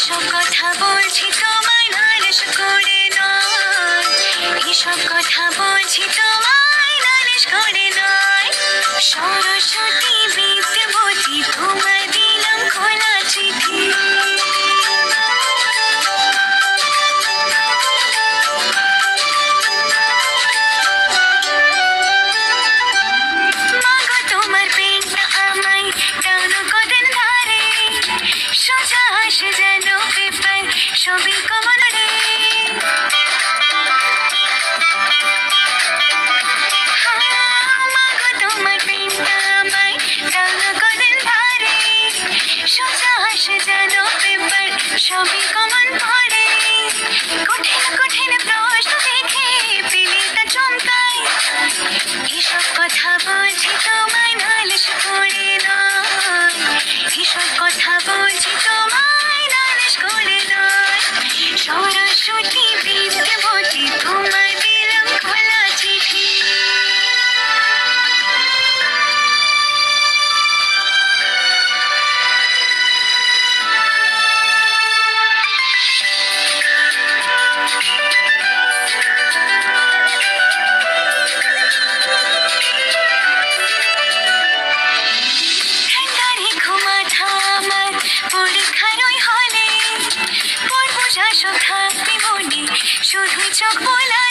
এসব কথা বলছি তোমায় নালিশ করে নয়, এসব কথা বলছি তোমায় নালিশ করে নয়। সরস্বতী বিদ্যাবতী তোমায় দিলাম খোলা চিঠি, মাগো তোমার পেনটা আমায় টানো কদিন ধরে, সোজা আসে যেন পেপার সবই কমন রে। মাগো তোমার পেনটা আমায় টানো কদিন ধরে, সোজা আসে যেন পেপার সবই কমন পড়ে। কঠিন কঠিন প্রশ্ন দেখে পেলে তা চমকায়, এসব কথা বলছি তোমায় নালিশ করে নয়, এসব কথা বলছি তোমায় নালিশ করে নয়। সরস্বতী বিদ্যাবতী তোমায় দিলাম খোলা চিঠি। ঠান্ডারে ঘুমাথা আমার পরীক্ষার ওই হলে, পড়বো যা সব থাকবে মনে, শুধুই চোখ বোলা